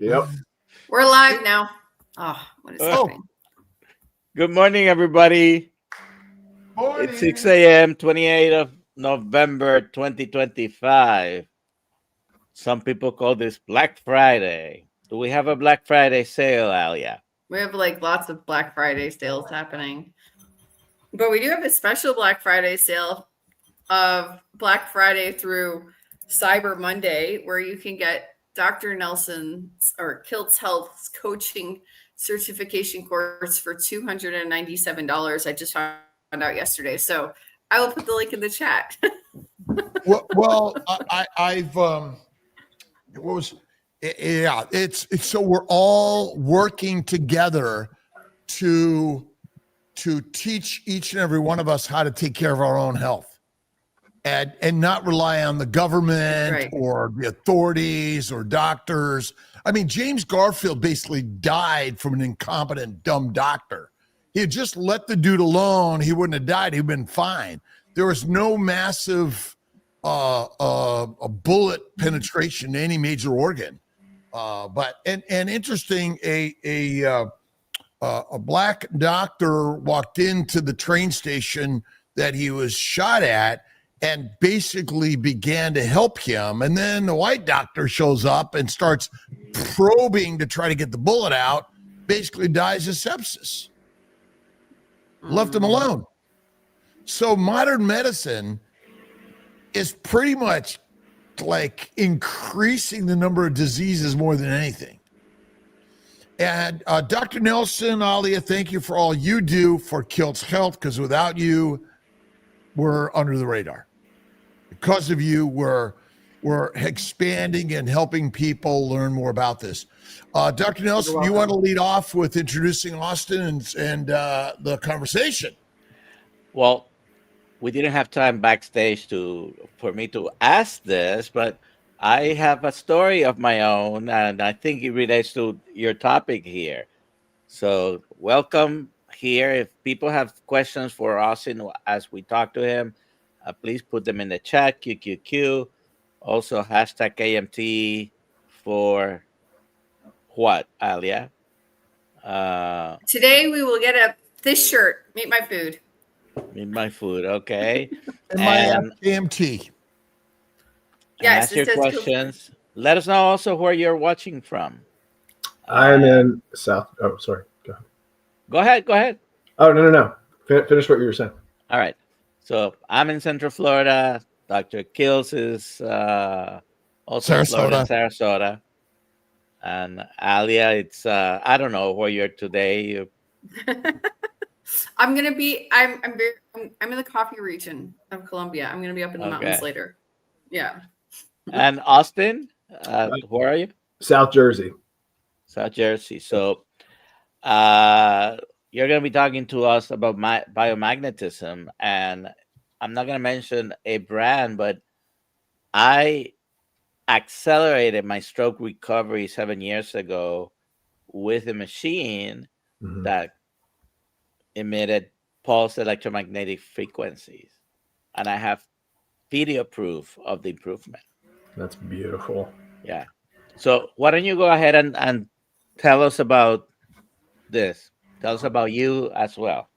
Yep. We're live now. Oh, what is happening? Good morning, everybody. Morning. It's 6 a.m., 28th of November, 2025. Some people call this Black Friday. Do we have a Black Friday sale, Alia? We have like lots of Black Friday sales happening. But we do have a special Black Friday sale of Black Friday through Cyber Monday, where you can get Dr. Nelson's or Kilt's Health's coaching certification course for $297. I just found out yesterday. So I will put the link in the chat. It's so we're all working together to teach each and every one of us how to take care of our own health and not rely on the government Right. or the authorities or doctors. I mean, James Garfield basically died from an incompetent, dumb doctor. He had just let the dude alone. He wouldn't have died. He'd been fine. There was no massive a bullet penetration to any major organ. But interesting, a black doctor walked into the train station that he was shot at and basically began to help him. And then the white doctor shows up and starts probing to try to get the bullet out, basically dies of sepsis. Left him alone. So modern medicine is pretty much like increasing the number of diseases more than anything. And Dr. Nelson, Alia, thank you for all you do for Kilt's Health, because without you, we're under the radar. Because of you, we're expanding and helping people learn more about this. Dr. Nelson, you want to lead off with introducing Austin and the conversation? Well, we didn't have time backstage for me to ask this, but I have a story of my own, and I think it relates to your topic here. So welcome here. If people have questions for Austin as we talk to him, please put them in the chat, QQQ. Also, hashtag AMT for what, Alia? Today we will get this shirt, Meet My Food. Meet My Food, okay. And my AMT. Yes, ask your questions. Let us know also where you're watching from. I'm in South. Oh, sorry. Go ahead. Go ahead. Oh, no. Finish what you were saying. All right. So I'm in Central Florida. Dr. Kills is also Florida, Sarasota. And Alia, it's I don't know where you're today. I'm in the coffee region of Colombia. I'm gonna be up in the mountains later. Yeah. And Austin, where are you? South Jersey. South Jersey. So you're going to be talking to us about biomagnetism. And I'm not going to mention a brand, but I accelerated my stroke recovery 7 years ago with a machine that emitted pulse electromagnetic frequencies. And I have video proof of the improvement. That's beautiful. Yeah. So why don't you go ahead and tell us about this? Tell us about you as well.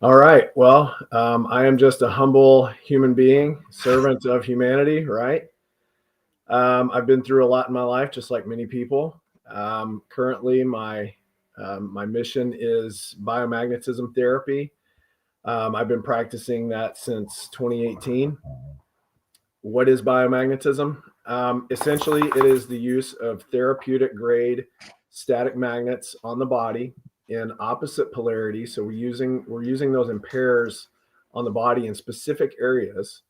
All right. Well, I am just a humble human being, servant of humanity, right? I've been through a lot in my life, just like many people. Currently, my mission is biomagnetism therapy. I've been practicing that since 2018. What is biomagnetism? Essentially, it is the use of therapeutic grade static magnets on the body in opposite polarity. So we're using those in pairs on the body in specific areas.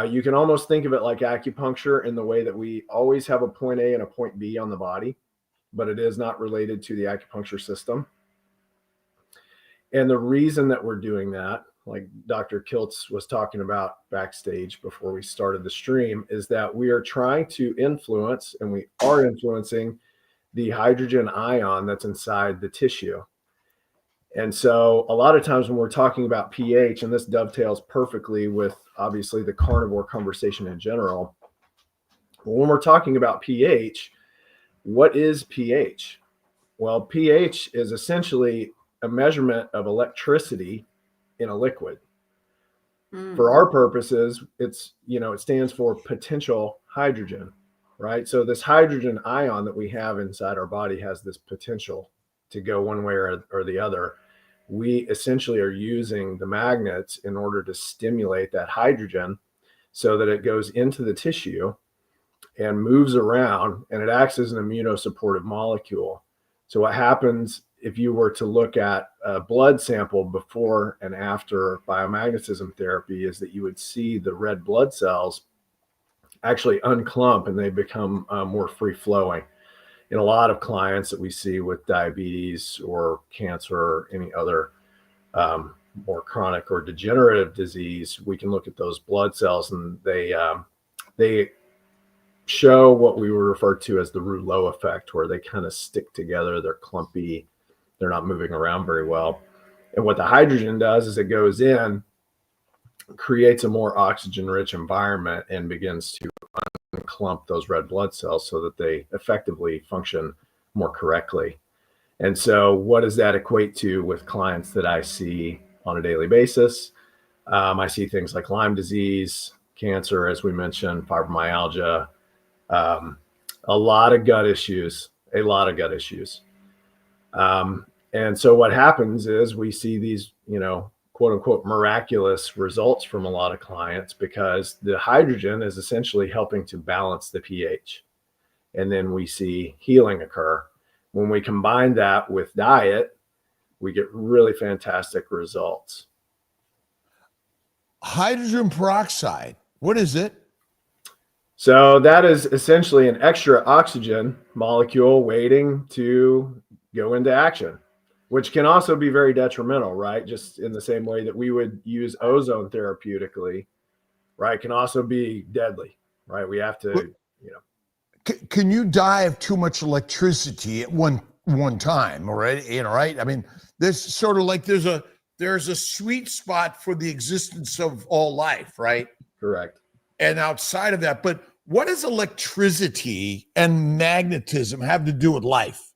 You can almost think of it like acupuncture in the way that we always have a point A and a point B on the body, but it is not related to the acupuncture system. And the reason that we're doing that, like Dr. Kiltz was talking about backstage before we started the stream, is that we are trying to influence, and we are influencing, the hydrogen ion that's inside the tissue. And so a lot of times when we're talking about pH, and this dovetails perfectly with obviously the carnivore conversation in general, when we're talking about pH, what is pH? Well, pH is essentially a measurement of electricity in a liquid. For our purposes, it's, it stands for potential hydrogen, right? So this hydrogen ion that we have inside our body has this potential to go one way or the other. We essentially are using the magnets in order to stimulate that hydrogen so that it goes into the tissue and moves around, and it acts as an immunosupportive molecule. So what happens if you were to look at a blood sample before and after biomagnetism therapy is that you would see the red blood cells actually unclump and they become more free flowing. In a lot of clients that we see with diabetes or cancer or any other more chronic or degenerative disease, we can look at those blood cells and they show what we would refer to as the Rouleau effect, where they kind of stick together, they're clumpy, they're not moving around very well. And what the hydrogen does is it goes in, creates a more oxygen-rich environment, and begins to unclump those red blood cells so that they effectively function more correctly. And so what does that equate to with clients that I see on a daily basis? I see things like Lyme disease, cancer, as we mentioned, fibromyalgia, a lot of gut issues. And so what happens is we see these, quote unquote, miraculous results from a lot of clients because the hydrogen is essentially helping to balance the pH. And then we see healing occur. When we combine that with diet, we get really fantastic results. Hydrogen peroxide, what is it? So that is essentially an extra oxygen molecule waiting to go into action, which can also be very detrimental, right? Just in the same way that we would use ozone therapeutically, right? Can also be deadly, right? We have to, Can you die of too much electricity at one time, right? Right? I mean, this sort of like there's a sweet spot for the existence of all life, right? Correct. And outside of that, but what does electricity and magnetism have to do with life?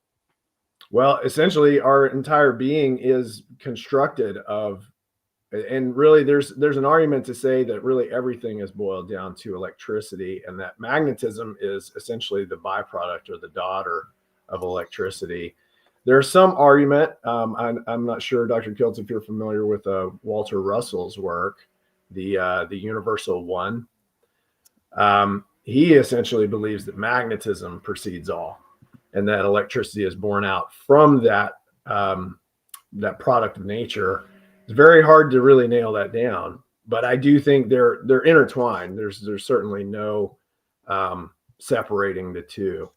Well, essentially our entire being is constructed of, and really there's an argument to say that really everything is boiled down to electricity, and that magnetism is essentially the byproduct or the daughter of electricity. There's some argument, I'm not sure, Dr. Kiltz, if you're familiar with Walter Russell's work, the Universal One. He essentially believes that magnetism precedes all, and that electricity is born out from that product of nature. It's very hard to really nail that down, but I do think they're intertwined. There's certainly no separating the two,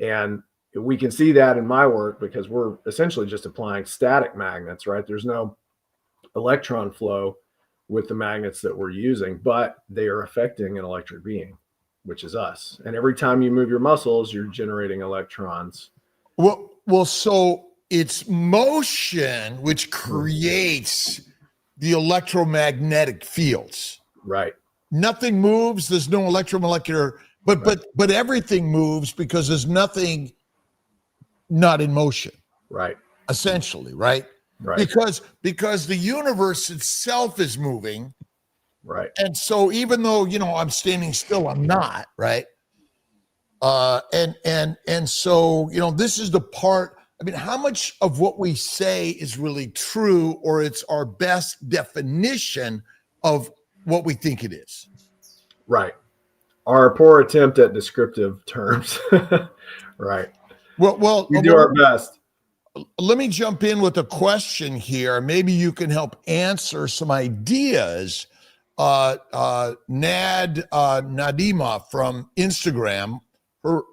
and we can see that in my work because we're essentially just applying static magnets, right? There's no electron flow with the magnets that we're using, but they are affecting an electric being, which is us. And every time you move your muscles, you're generating electrons. Well, so it's motion which creates the electromagnetic fields. Right. Nothing moves. There's no electromolecular, but everything moves because there's nothing not in motion. Right. Essentially, right? Right. Because the universe itself is moving. Right. And so even though, I'm standing still, I'm not, right? And so, this is the part, how much of what we say is really true, or it's our best definition of what we think it is? Right. Our poor attempt at descriptive terms. Right. Well, we do our best. Let me jump in with a question here. Maybe you can help answer some ideas. Nadima from Instagram, her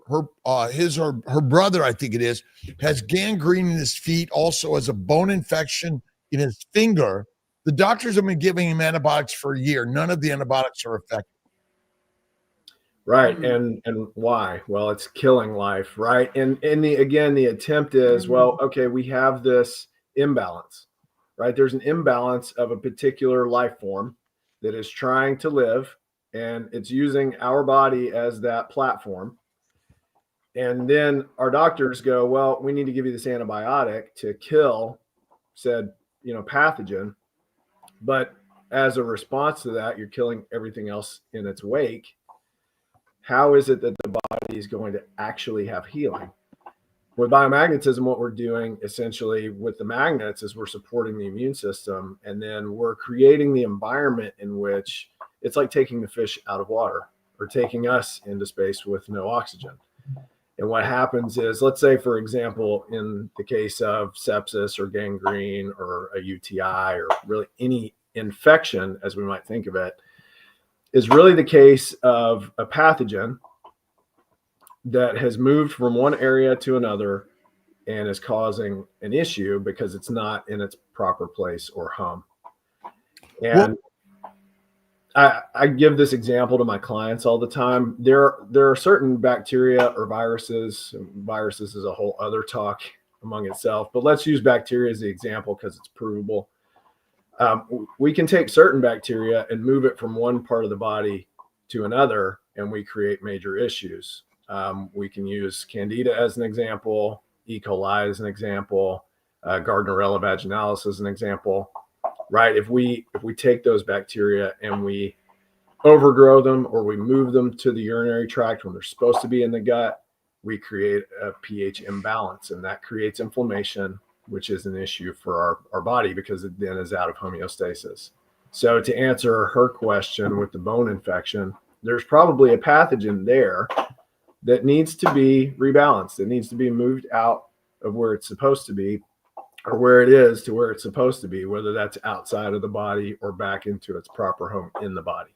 brother, I think it is, has gangrene in his feet, also has a bone infection in his finger. The doctors have been giving him antibiotics for a year. None of the antibiotics are effective. Right. And why? Well, it's killing life, right? And the attempt is, well, okay, we have this imbalance, right? There's an imbalance of a particular life form that is trying to live, and it's using our body as that platform. And then our doctors go, well, we need to give you this antibiotic to kill said, pathogen. But as a response to that, you're killing everything else in its wake. How is it that the body is going to actually have healing? With biomagnetism, what we're doing essentially with the magnets is we're supporting the immune system, and then we're creating the environment in which it's like taking the fish out of water or taking us into space with no oxygen. And what happens is, let's say, for example, in the case of sepsis or gangrene or a UTI or really any infection, as we might think of it, is really the case of a pathogen that has moved from one area to another and is causing an issue because it's not in its proper place or home. And I give this example to my clients all the time. There are certain bacteria or viruses. Viruses is a whole other talk among itself, but let's use bacteria as the example because it's provable. We can take certain bacteria and move it from one part of the body to another, and we create major issues. We can use Candida as an example, E. coli as an example, Gardnerella vaginalis as an example, right? If we take those bacteria and we overgrow them or we move them to the urinary tract when they're supposed to be in the gut, we create a pH imbalance, and that creates inflammation, which is an issue for our body because it then is out of homeostasis. So to answer her question with the bone infection, there's probably a pathogen there that needs to be rebalanced. It needs to be moved out of where it's supposed to be, or where it is to where it's supposed to be, whether that's outside of the body or back into its proper home in the body.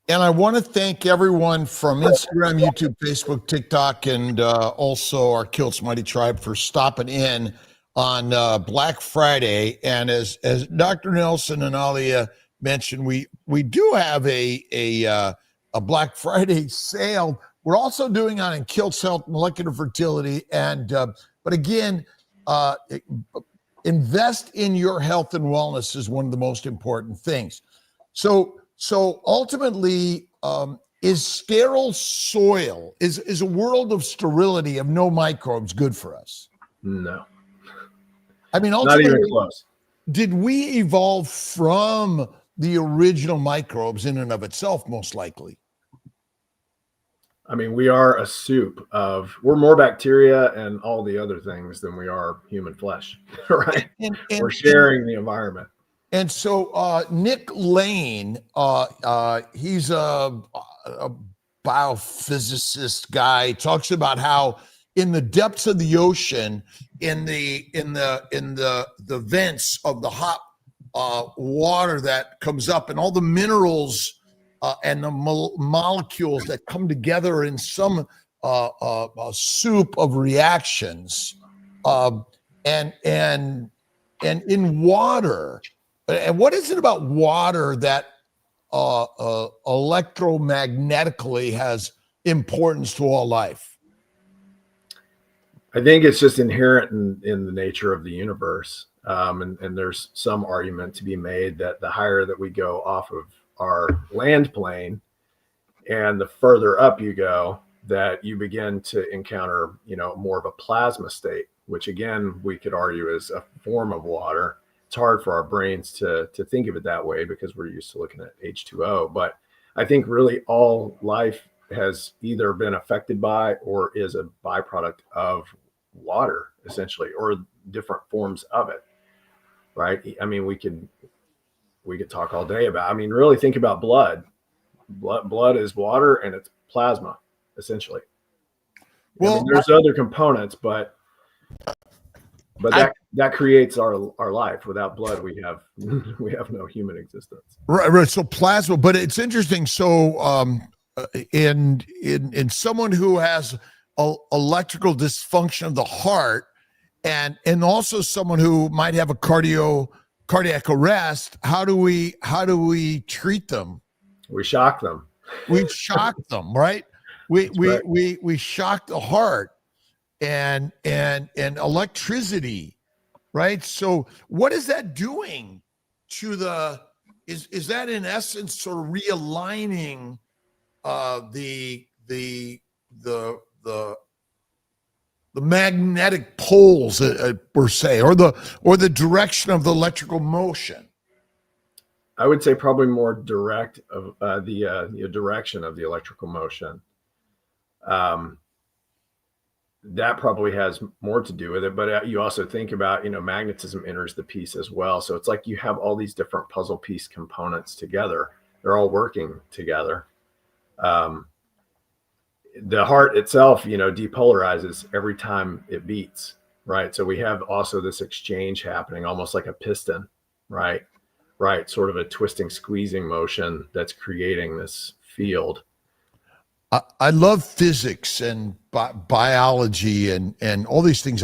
And I want to thank everyone from Instagram, YouTube, Facebook, TikTok, and also our Kilt's Mighty Tribe for stopping in on Black Friday. And as Dr. Nelson and Alia mentioned, we do have a Black Friday sale. We're also doing on Kilt's Health, Molecular Fertility, and but again, invest in your health and wellness is one of the most important things. So ultimately, is sterile soil, is a world of sterility, of no microbes, good for us? No. I mean, not even ultimately, close. did we evolve from the original microbes in and of itself, most likely? I mean, we are a soup of, we're more bacteria and all the other things than we are human flesh, right? We're sharing the environment. And so Nick Lane, he's a biophysicist guy, talks about how in the depths of the ocean, in the vents of the hot water that comes up, and all the minerals and the molecules that come together in some a soup of reactions, and in water. And what is it about water that electromagnetically has importance to all life? I think it's just inherent in the nature of the universe. And there's some argument to be made that the higher that we go off of our land plane and the further up you go, that you begin to encounter, more of a plasma state, which again, we could argue is a form of water. It's hard for our brains to think of it that way because we're used to looking at H2O. But I think really all life has either been affected by or is a byproduct of water, essentially, or different forms of it, right? I mean, we could talk all day about, really think about blood. Blood is water and it's plasma, essentially. Well, there's other components, but that creates our life. Without blood, we have no human existence. Right. So plasma, but it's interesting. So in someone who has electrical dysfunction of the heart, and also someone who might have a cardiac arrest, how do we treat them? We shock them. We shock them, right? We shock the heart and electricity, right? So what is that doing to is that in essence sort of realigning the the magnetic poles per se, or the direction of the electrical motion? I would say probably more direct of the direction of the electrical motion. That probably has more to do with it, but you also think about, magnetism enters the piece as well. So it's like you have all these different puzzle piece components together. They're all working together. The heart itself, depolarizes every time it beats, right? So we have also this exchange happening, almost like a piston, right? Right. Sort of a twisting, squeezing motion that's creating this field. I love physics and biology and all these things.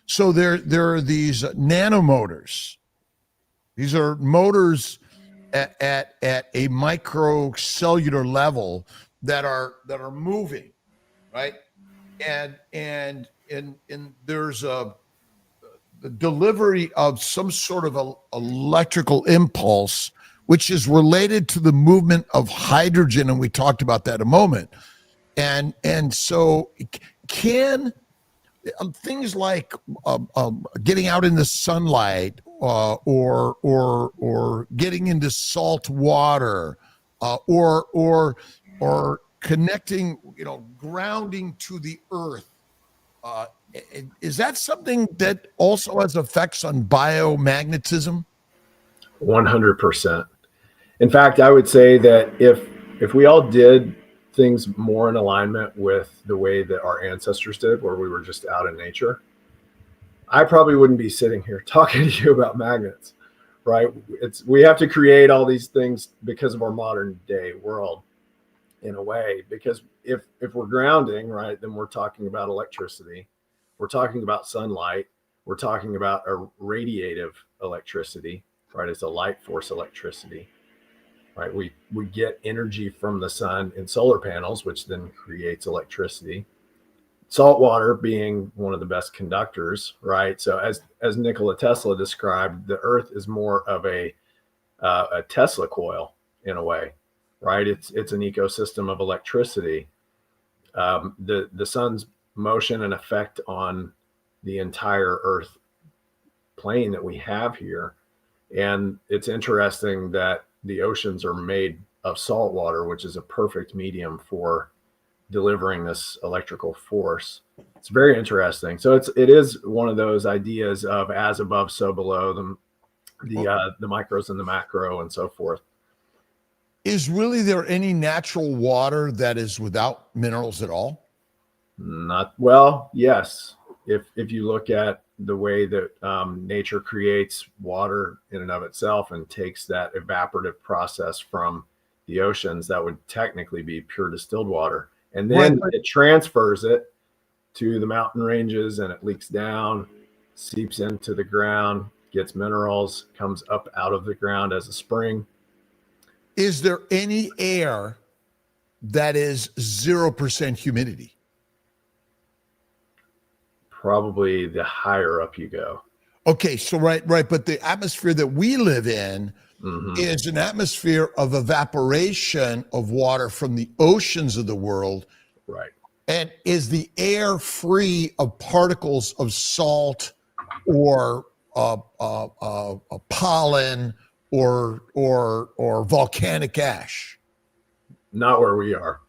So there are these nanomotors. These are motors at a microcellular level that are moving, right? And there's the delivery of some sort of electrical impulse, which is related to the movement of hydrogen, and we talked about that a moment. And so can things like getting out in the sunlight or getting into salt water or connecting, grounding to the earth, is that something that also has effects on biomagnetism? 100%. In fact, I would say that if we all did things more in alignment with the way that our ancestors did, where we were just out in nature, I probably wouldn't be sitting here talking to you about magnets, right? We have to create all these things because of our modern day world, in a way, because if we're grounding, right, then we're talking about electricity. We're talking about sunlight. We're talking about a radiative electricity, right? It's a light force electricity, right? We get energy from the sun in solar panels, which then creates electricity. Salt water being one of the best conductors, right? So as Nikola Tesla described, the earth is more of a Tesla coil in a way, right? It's an ecosystem of electricity. The sun's motion and effect on the entire earth plane that we have here. And it's interesting that the oceans are made of salt water, which is a perfect medium for delivering this electrical force. It's very interesting. So it is one of those ideas of as above, so below, the micros and the macro and so forth. Is really there any natural water that is without minerals at all? Not well, yes. If you look at the way that nature creates water in and of itself and takes that evaporative process from the oceans, that would technically be pure distilled water. And then it transfers it to the mountain ranges and it leaks down, seeps into the ground, gets minerals, comes up out of the ground as a spring. Is there any air that is 0% humidity? Probably the higher up you go. Okay, so right. But the atmosphere that we live in is an atmosphere of evaporation of water from the oceans of the world. Right. And is the air free of particles of salt or pollen or volcanic ash? Not where we are.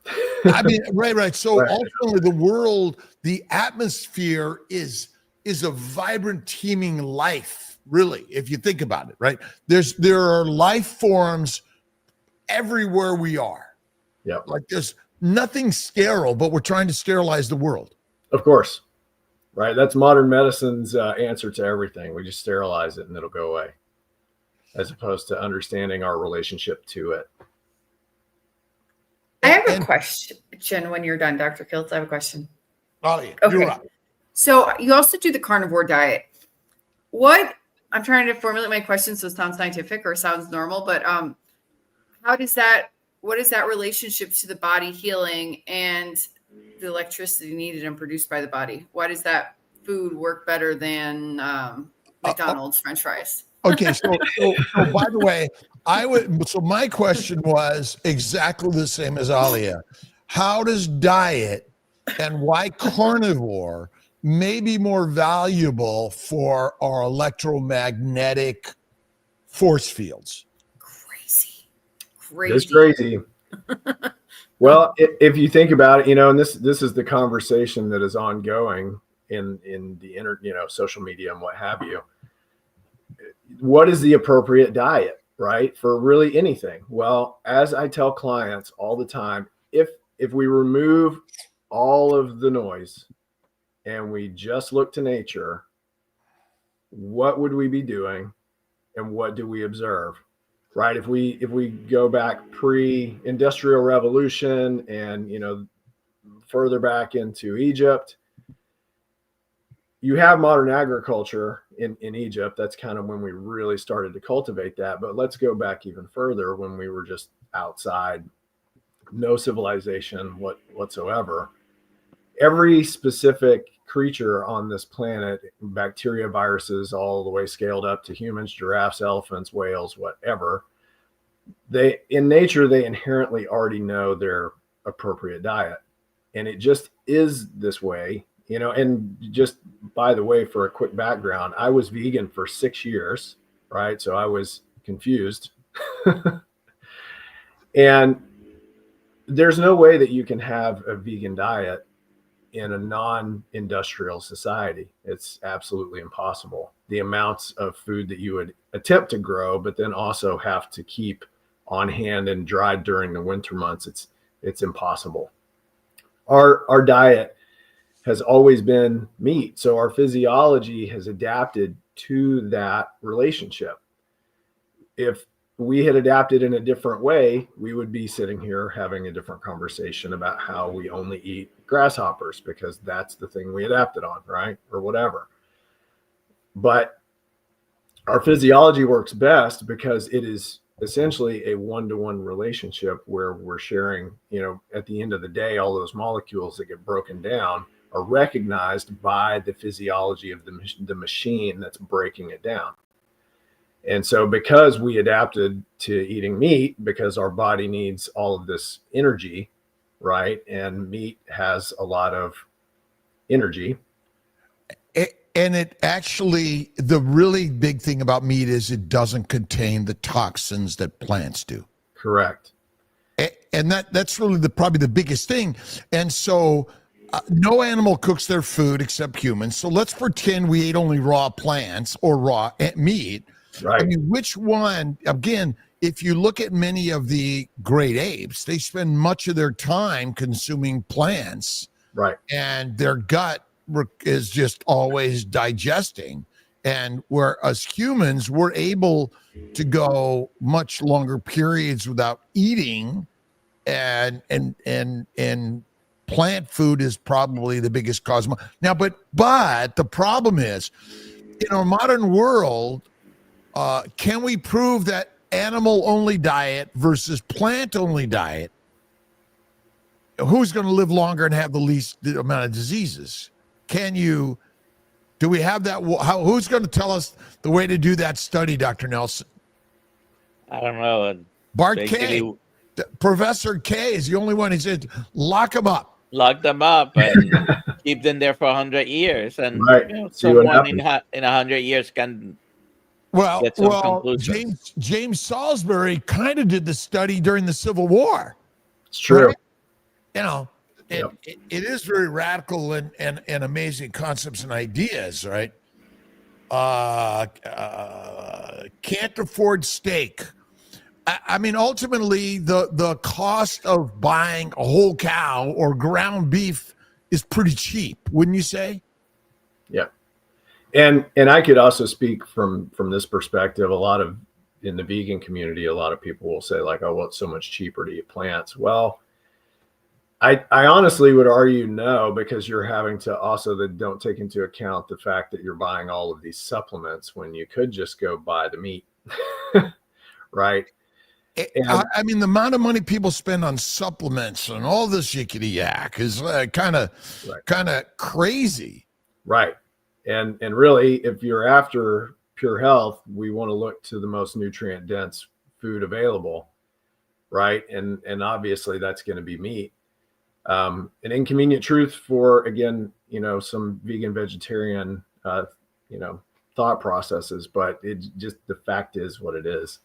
I mean, right. So ultimately the world, the atmosphere is a vibrant, teeming life, really, if you think about it, right? There are life forms everywhere we are. Yeah. Like there's nothing sterile, but we're trying to sterilize the world. Of course. Right. That's modern medicine's answer to everything. We just sterilize it and it'll go away, as opposed to understanding our relationship to it. I have a question when you're done, Dr. Kiltz. I have a question. Oh, yeah. Okay. You're right. So you also do the carnivore diet. I'm trying to formulate my question so it sounds scientific or sounds normal, but what is that relationship to the body healing and the electricity needed and produced by the body? Why does that food work better than McDonald's French fries? Okay, so by the way, my question was exactly the same as Alia. how does diet and why carnivore may be more valuable for our electromagnetic force fields. Crazy. It's crazy. Well, if you think about it, and this is the conversation that is ongoing in the social media and what have you. What is the appropriate diet, right, for really anything? Well, as I tell clients all the time, if we remove all of the noise and we just look to nature, what would we be doing and what do we observe? Right? If we go back pre-industrial revolution and further back into Egypt, you have modern agriculture in Egypt. That's kind of when we really started to cultivate that. But let's go back even further when we were just outside, no civilization whatsoever. Every specific creature on this planet, bacteria, viruses, all the way scaled up to humans, giraffes, elephants, whales, whatever, in nature, they inherently already know their appropriate diet. And it just is this way, and just by the way, for a quick background, I was vegan for 6 years, right? So I was confused. And there's no way that you can have a vegan diet in a non-industrial society. It's absolutely impossible. The amounts of food that you would attempt to grow, but then also have to keep on hand and dried during the winter months, it's impossible. Our diet has always been meat. So our physiology has adapted to that relationship. If we had adapted in a different way, we would be sitting here having a different conversation about how we only eat grasshoppers because that's the thing we adapted on, right? Or whatever. But our physiology works best because it is essentially a one-to-one relationship where we're sharing, at the end of the day, all those molecules that get broken down are recognized by the physiology of the machine that's breaking it down. And so because we adapted to eating meat, because our body needs all of this energy, right? And meat has a lot of energy. And it actually, the really big thing about meat is it doesn't contain the toxins that plants do. Correct. And that's really probably the biggest thing. And so no animal cooks their food except humans. So let's pretend we ate only raw plants or raw meat. Right. I mean, which one, again, if you look at many of the great apes, they spend much of their time consuming plants. Right. And their gut is just always digesting. And whereas humans, we're able to go much longer periods without eating, and plant food is probably the biggest cause. Now, but the problem is, in our modern world, can we prove that animal-only diet versus plant-only diet, who's going to live longer and have the least amount of diseases? Do we have that? Who's going to tell us the way to do that study, Dr. Nelson? I don't know. Bart K. Professor K is the only one. He said, lock them up. Lock them up and keep them there for 100 years. And right. Someone in 100 years can get some conclusions. James Salisbury kind of did the study during the Civil War. It's true. Right? It is very radical and amazing concepts and ideas, right? Can't afford steak. I mean, ultimately, the cost of buying a whole cow or ground beef is pretty cheap, wouldn't you say? Yeah. And I could also speak from this perspective. In the vegan community, a lot of people will say like, oh, well, it's so much cheaper to eat plants. Well, I honestly would argue no, because you're having to also don't take into account the fact that you're buying all of these supplements when you could just go buy the meat, right? I mean, the amount of money people spend on supplements and all this yickety yak is kind of crazy, right? And really, if you're after pure health, we want to look to the most nutrient dense food available, right? And obviously, that's going to be meat. An inconvenient truth for, again, some vegan, vegetarian, thought processes, but it just, the fact is what it is.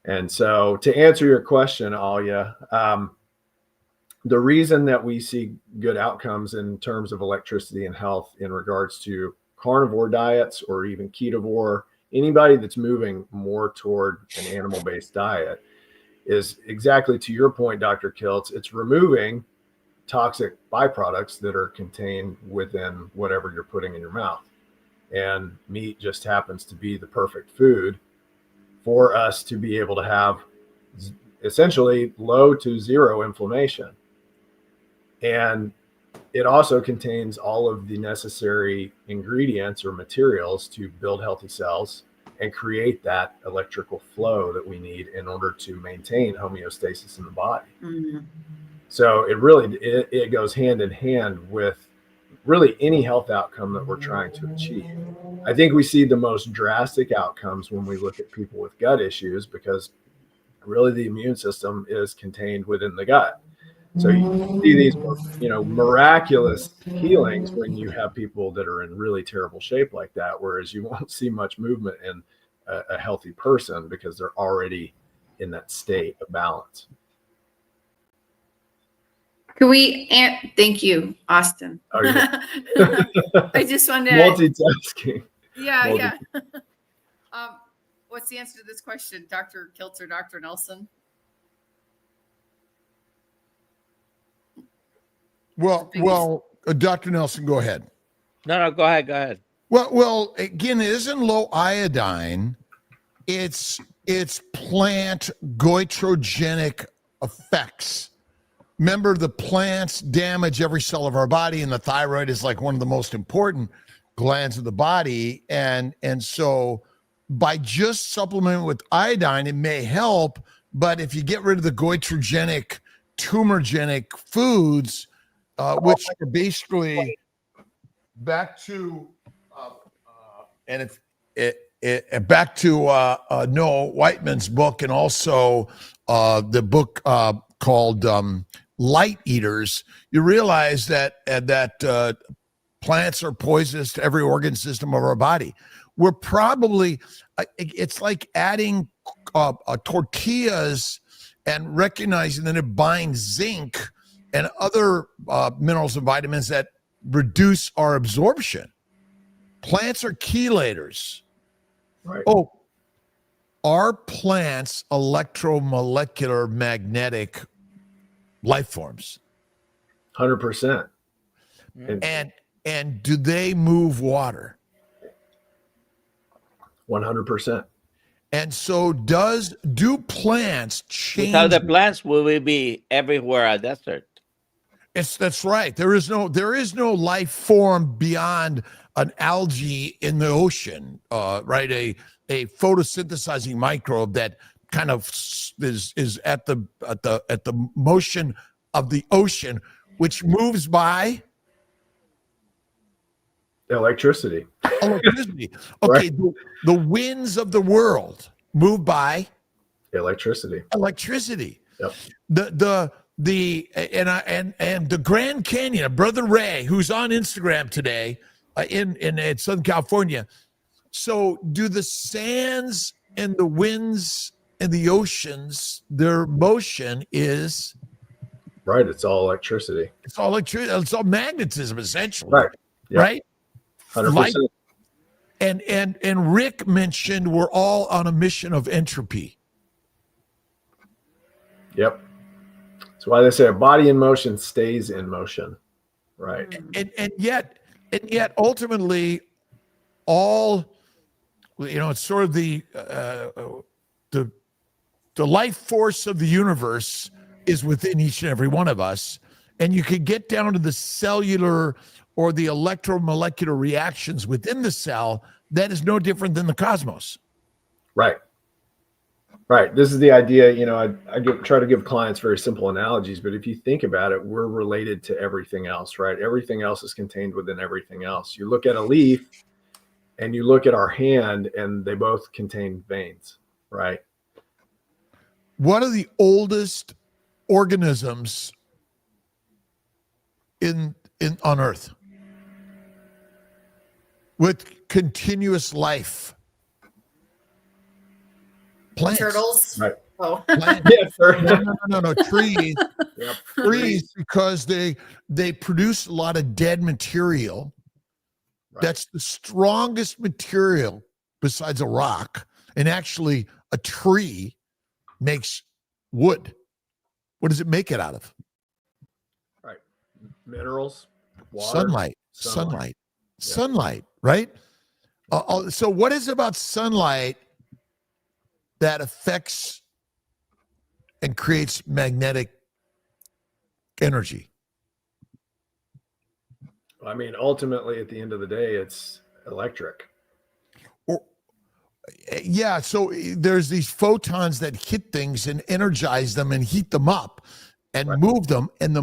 And so to answer your question, Alia, the reason that we see good outcomes in terms of electricity and health in regards to carnivore diets or even ketovore, anybody that's moving more toward an animal-based diet, is exactly to your point, Dr. Kiltz. It's removing toxic byproducts that are contained within whatever you're putting in your mouth. And meat just happens to be the perfect food for us to be able to have essentially low to zero inflammation. And it also contains all of the necessary ingredients or materials to build healthy cells and create that electrical flow that we need in order to maintain homeostasis in the body. Mm-hmm. So it goes hand in hand with really any health outcome that we're trying to achieve. I think we see the most drastic outcomes when we look at people with gut issues, because really the immune system is contained within the gut. So you see these, miraculous healings when you have people that are in really terrible shape like that, whereas you won't see much movement in a healthy person because they're already in that state of balance. Can we, thank you, Austin. Oh, yeah. I just wanted to, Multitasking. yeah. What's the answer to this question, Dr. Kiltz or Dr. Nelson? Well, Dr. Nelson, go ahead. No, go ahead. Well, again, it isn't low iodine. It's plant goitrogenic effects. Remember, the plants damage every cell of our body, and the thyroid is like one of the most important glands of the body. And so by just supplementing with iodine, it may help. But if you get rid of the goitrogenic, tumorgenic foods, which are basically back to back to Noah Whiteman's book, and also the book called Light Eaters, you realize that plants are poisonous to every organ system of our body. We're probably, it's like adding tortillas and recognizing that it binds zinc and other minerals and vitamins that reduce our absorption. Plants are chelators. Right. Oh, are plants electromolecular magnetic life forms? 100%. And do they move water? 100%. And so do plants change? Without the plants, will we be everywhere a desert? That's right. There is no life form beyond an algae in the ocean, right? A photosynthesizing microbe that kind of is at the motion of the ocean, which moves by electricity. Okay, right. The winds of the world move by electricity. Yep. The Grand Canyon, Brother Ray, who's on Instagram today, in Southern California. So, do the sands and the winds and the oceans, their motion is right? It's all electricity. It's all electricity. It's all magnetism, essentially. Right. Yep. Right. 100%. And Rick mentioned we're all on a mission of entropy. Yep. That's why they say a body in motion stays in motion. Right. And yet ultimately all, it's sort of the life force of the universe is within each and every one of us. And you could get down to the cellular or the electromolecular reactions within the cell. That is no different than the cosmos. Right. Right. This is the idea. I try to give clients very simple analogies, but if you think about it, we're related to everything else, right? Everything else is contained within everything else. You look at a leaf and you look at our hand, and they both contain veins, right? One of the oldest organisms in on Earth with continuous life? Plants. Turtles. Right. Oh, Plants. Yeah, sure. No. Trees. Yep. Trees, because they produce a lot of dead material. Right. That's the strongest material besides a rock. And actually, a tree makes wood. What does it make it out of? Right. Minerals, water, Sunlight. sunlight. Yeah. Sunlight, right? So what is it about sunlight that affects and creates magnetic energy? I mean, ultimately, at the end of the day, it's electric. Yeah, so there's these photons that hit things and energize them and heat them up and Right. move them. And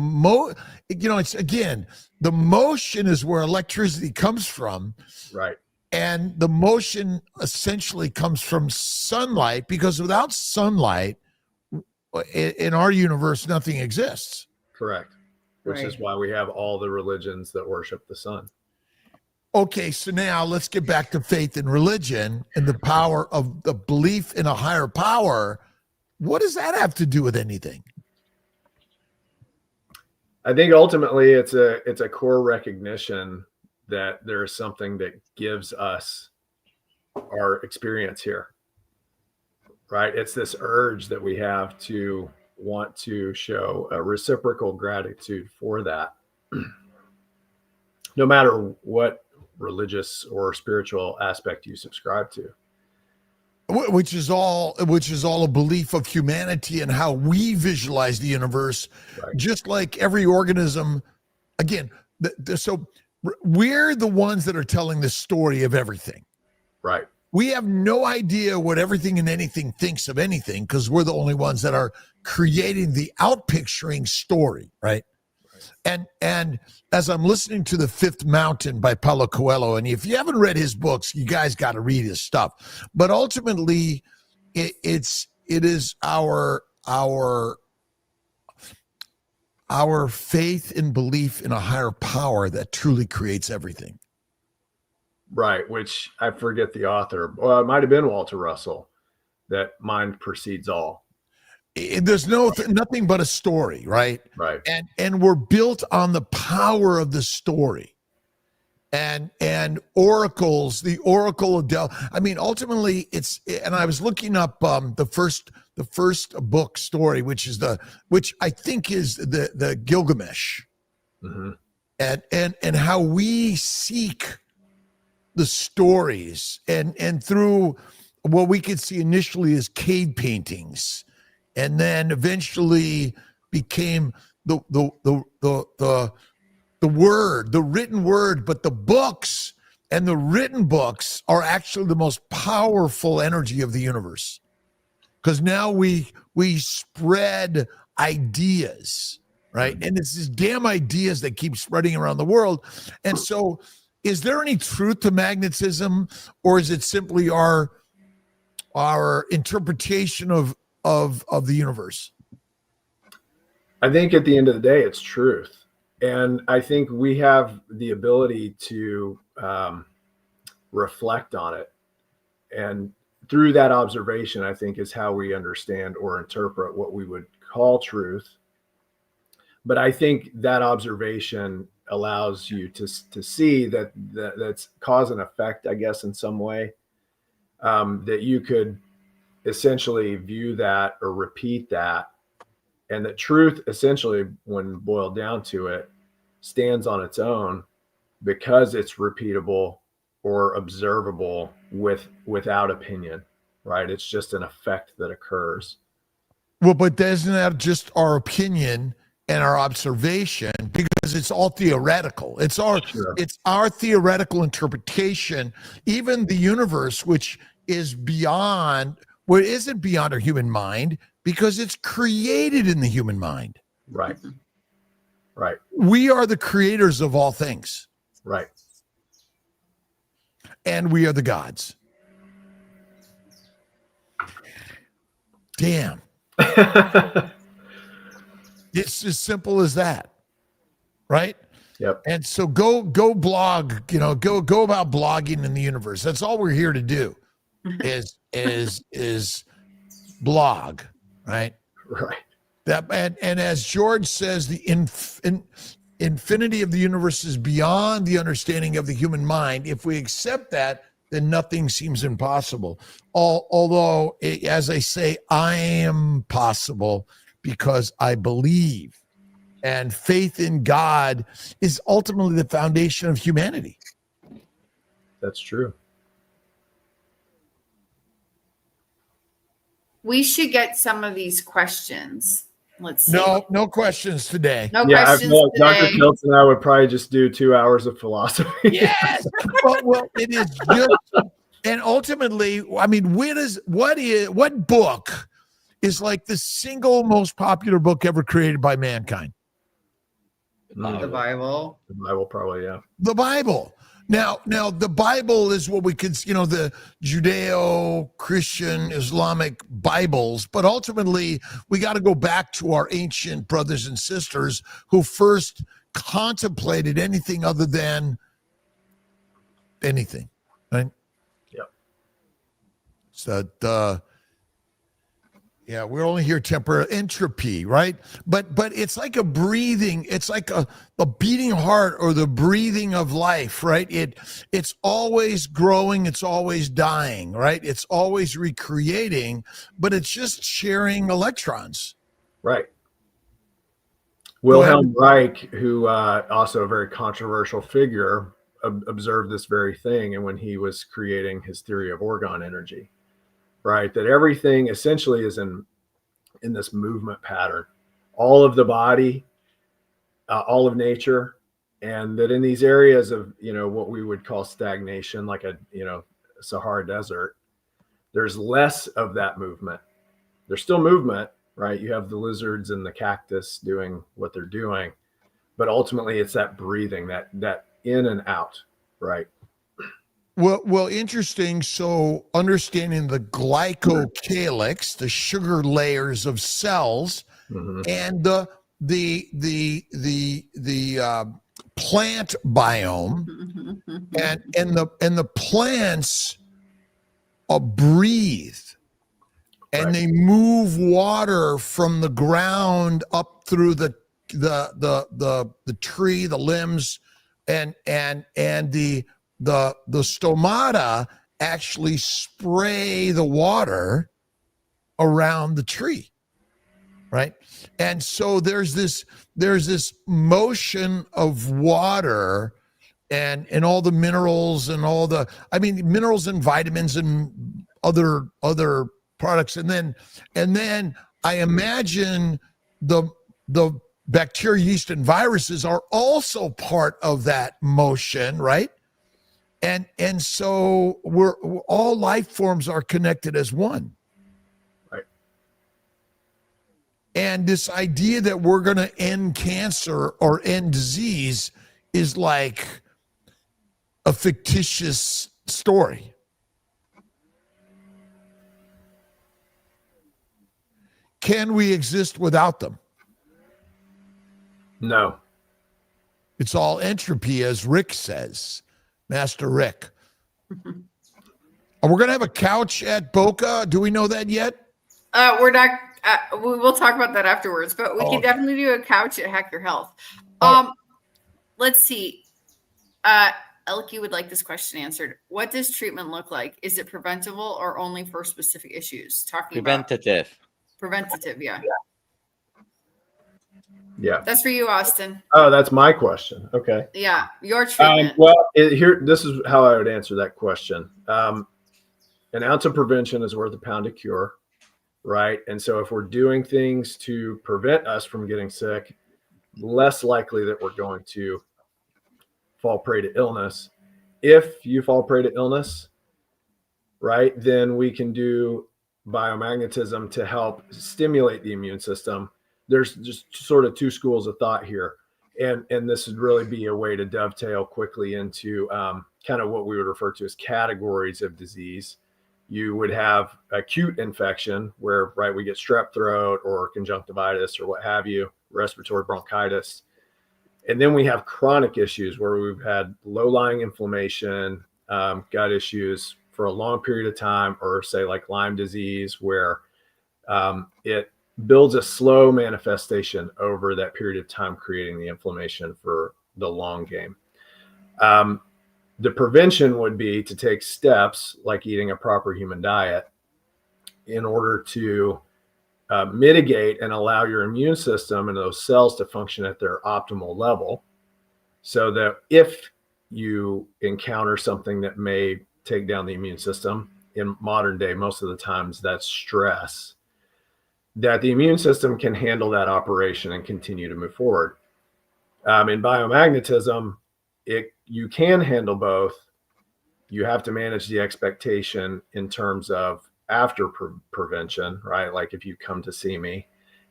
it's again, the motion is where electricity comes from. Right. And the motion essentially comes from sunlight, because without sunlight in our universe, nothing exists. Correct. Which is Right. why we have all the religions that worship the sun. Okay, so now let's get back to faith and religion and the power of the belief in a higher power. What does that have to do with anything? I think ultimately it's a core recognition that there's something that gives us our experience here. Right? It's this urge that we have to want to show a reciprocal gratitude for that. No matter what religious or spiritual aspect you subscribe to. Which is all a belief of humanity and how we visualize the universe. Right. Just like every organism, again, so we're the ones that are telling the story of everything. Right. We have no idea what everything and anything thinks of anything, because we're the only ones that are creating the outpicturing story, right? And as I'm listening to The Fifth Mountain by Paulo Coelho, and if you haven't read his books, you guys got to read his stuff. But ultimately, it is our faith and belief in a higher power that truly creates everything. Right. Which I forget the author. Well, it might have been Walter Russell, that mind precedes all. There's nothing but a story, right? Right. And we're built on the power of the story. And oracles, the Oracle of Delphi. I mean, ultimately, and I was looking up the first book story, which I think is the Gilgamesh, Mm-hmm. and how we seek the stories and through what we could see initially as cave paintings, and then eventually became the word, the written word. But the books and the written books are actually the most powerful energy of the universe, because now we spread ideas, right? And it's these damn ideas that keep spreading around the world. And so, is there any truth to magnetism, or is it simply our interpretation of the universe? I think at the end of the day, it's truth. And I think we have the ability to reflect on it. And through that observation, I think, is how we understand or interpret what we would call truth. But I think that observation allows you to see that's cause and effect, I guess, in some way, that you could essentially view that or repeat that. And that truth, essentially, when boiled down to it, stands on its own because it's repeatable or observable without opinion, right? It's just an effect that occurs. Well, but isn't that just our opinion and our observation? Because it's all theoretical. It's our theoretical interpretation. Even the universe, which is beyond, well, it isn't beyond our human mind, because it's created in the human mind. Right. Right. We are the creators of all things. Right. And we are the gods. Damn. It's as simple as that, right? Yep. And so go blog, go about blogging in the universe. That's all we're here to do is blog, right? Right. That and as George says, the infinity of the universe is beyond the understanding of the human mind. If we accept that, then nothing seems impossible. Although, as I say, I am possible because I believe. And faith in God is ultimately the foundation of humanity. That's true. We should get some of these questions. Let's see. No questions today. No Yeah, I questions feel like Dr. today. Kiltz and I would probably just do 2 hours of philosophy. Yes. well, it is just, and ultimately, I mean, what book is like the single most popular book ever created by mankind? The Bible. The Bible, probably, yeah. The Bible. Now the Bible is what we could, the Judeo-Christian Islamic Bibles, but ultimately we got to go back to our ancient brothers and sisters who first contemplated anything other than anything, right? Yep. So yeah, we're only here temporary entropy, right? But it's like a breathing, it's like a beating heart or the breathing of life, right? It's always growing, it's always dying, right? It's always recreating, but it's just sharing electrons. Right. Wilhelm Reich, who also a very controversial figure, observed this very thing, and when he was creating his theory of orgone energy, right, that everything essentially is in this movement pattern, all of the body, all of nature, and that in these areas of what we would call stagnation, like a Sahara Desert, there's less of that movement. There's still movement, right? You have the lizards and the cactus doing what they're doing, but ultimately it's that breathing, that in and out, right? Well, interesting. So understanding the glycocalyx, the sugar layers of cells, and the plant biome, and the plants breathe, and Right. they move water from the ground up through the tree, the limbs, and the stomata actually spray the water around the tree, right? And so there's this motion of water and all the minerals and minerals and vitamins and other products, and then I imagine the bacteria, yeast, and viruses are also part of that motion, right? And so we're all life forms are connected as one. Right. And this idea that we're going to end cancer or end disease is like a fictitious story. Can we exist without them? No. It's all entropy, as Rick says. Master Rick. We're going to have a couch at Boca. Do we know that yet? We're not. We will talk about that afterwards, but we can Okay. definitely do a couch at Hack Your Health. Let's see. Elke would like this question answered. What does treatment look like? Is it preventable or only for specific issues? Preventative. Preventative, yeah. Yeah. That's for you, Austin. Oh, that's my question. Okay. Yeah, your treatment. This is how I would answer that question. An ounce of prevention is worth a pound of cure, right? And so if we're doing things to prevent us from getting sick, less likely that we're going to fall prey to illness. If you fall prey to illness, right, then we can do biomagnetism to help stimulate the immune system. There's just sort of two schools of thought here. And this would really be a way to dovetail quickly into kind of what we would refer to as categories of disease. You would have acute infection where, right, we get strep throat or conjunctivitis or what have you, respiratory bronchitis. And then we have chronic issues where we've had low-lying inflammation, gut issues for a long period of time, or say like Lyme disease, where it builds a slow manifestation over that period of time, creating the inflammation for the long game. The prevention would be to take steps like eating a proper human diet in order to mitigate and allow your immune system and those cells to function at their optimal level, so that if you encounter something that may take down the immune system, in modern day, most of the times that's stress, that the immune system can handle that operation and continue to move forward. In biomagnetism, you can handle both. You have to manage the expectation in terms of after prevention, right? Like if you come to see me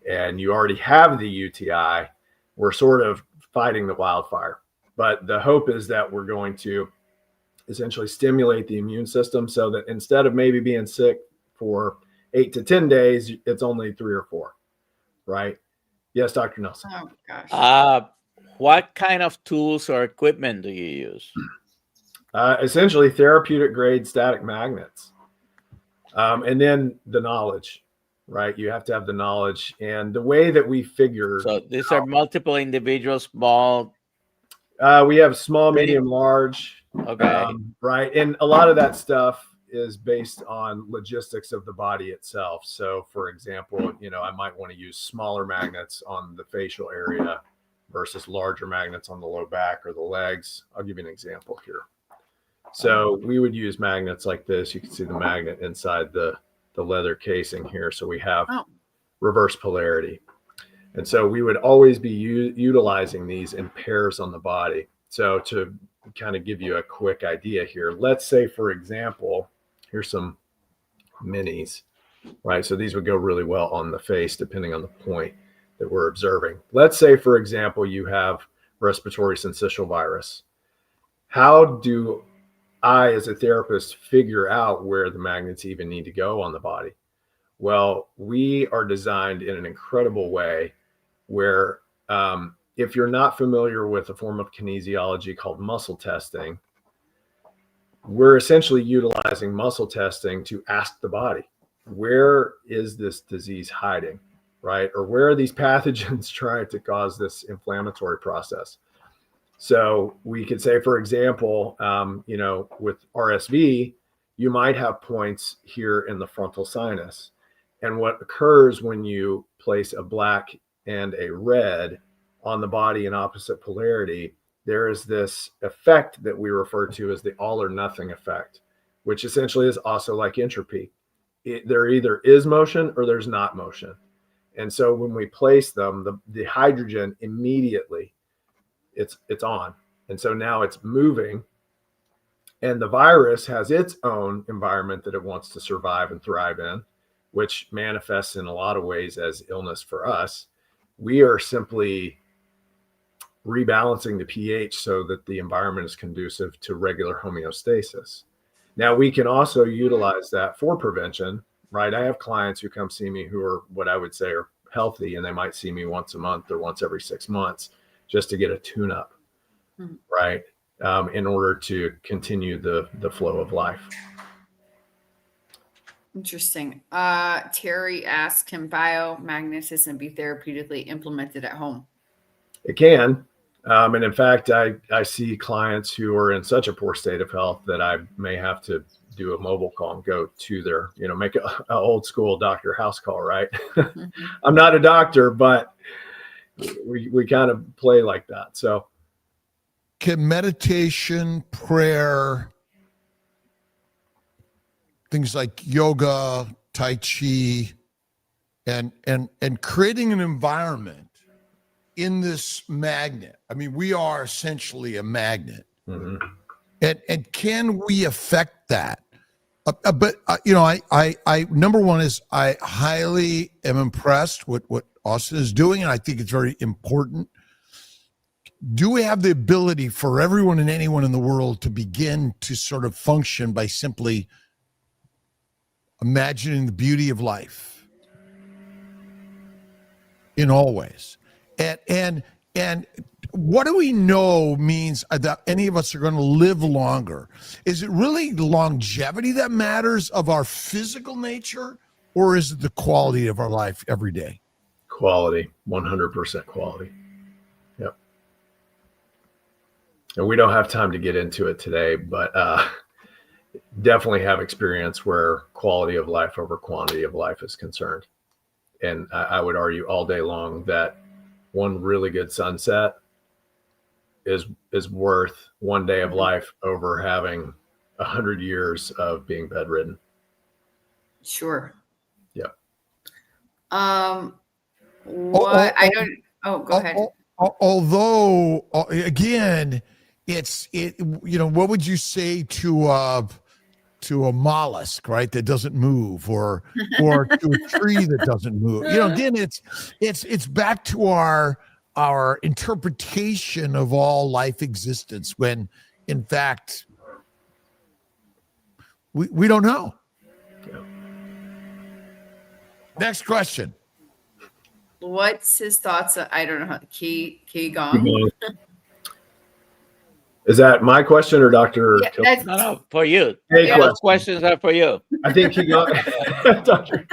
and you already have the UTI, we're sort of fighting the wildfire. But the hope is that we're going to essentially stimulate the immune system so that instead of maybe being sick for 8 to 10 days, it's only 3 or 4, right? Yes, Dr. Nelson. Oh gosh. What kind of tools or equipment do you use? Essentially therapeutic grade static magnets. And then the knowledge, right? You have to have the knowledge. And the way that we figure. So these are multiple individuals, small. We have small, medium, large. Okay. Right. And a lot of that stuff is based on logistics of the body itself. So for example, I might want to use smaller magnets on the facial area versus larger magnets on the low back or the legs. I'll give you an example here. So we would use magnets like this. You can see the magnet inside the leather casing here. So we have reverse polarity. And so we would always be utilizing these in pairs on the body. So to kind of give you a quick idea here, let's say, for example, here's some minis, right? So these would go really well on the face, depending on the point that we're observing. Let's say, for example, you have respiratory syncytial virus. How do I, as a therapist, figure out where the magnets even need to go on the body? Well, we are designed in an incredible way where if you're not familiar with a form of kinesiology called muscle testing, we're essentially utilizing muscle testing to ask the body, where is this disease hiding, right? Or where are these pathogens trying to cause this inflammatory process? So we could say, for example, with RSV, you might have points here in the frontal sinus. And what occurs when you place a black and a red on the body in opposite polarity, there is this effect that we refer to as the all or nothing effect, which essentially is also like entropy. There either is motion or there's not motion. And so when we place them, the hydrogen immediately, it's on. And so now it's moving, and the virus has its own environment that it wants to survive and thrive in, which manifests in a lot of ways as illness for us. We are simply rebalancing the pH so that the environment is conducive to regular homeostasis. Now, we can also utilize that for prevention, right? I have clients who come see me who are what I would say are healthy, and they might see me once a month or once every 6 months just to get a tune-up, right? In order to continue the flow of life. Interesting. Terry asked, can biomagnetism be therapeutically implemented at home? It can. And in fact, I see clients who are in such a poor state of health that I may have to do a mobile call and go to their, make a old school doctor house call, right? I'm not a doctor, but we kind of play like that. So can meditation, prayer, things like yoga, Tai Chi, and creating an environment in this magnet. I mean, we are essentially a magnet. Mm-hmm. And can we affect that? I number one is I highly am impressed with what Austin is doing, and I think it's very important. Do we have the ability for everyone and anyone in the world to begin to sort of function by simply imagining the beauty of life in all ways? And what do we know means that any of us are going to live longer? Is it really longevity that matters of our physical nature, or is it the quality of our life every day? Quality, 100% quality. Yep. And we don't have time to get into it today, but definitely have experience where quality of life over quantity of life is concerned. And I would argue all day long that one really good sunset is worth one day of life over having 100 years of being bedridden. Sure. Yeah. What I don't. Oh, go ahead. Although, again, what would you say to a mollusk, right, that doesn't move, or to a tree that doesn't move? Again, it's back to our interpretation of all life existence, when in fact we don't know. Yeah. Next question. What's his thoughts? I don't know how Qigong. Is that my question or Dr. Yeah, that's, No, for you. Hey, Yeah. Those questions are for you. I think Qigong, Dr.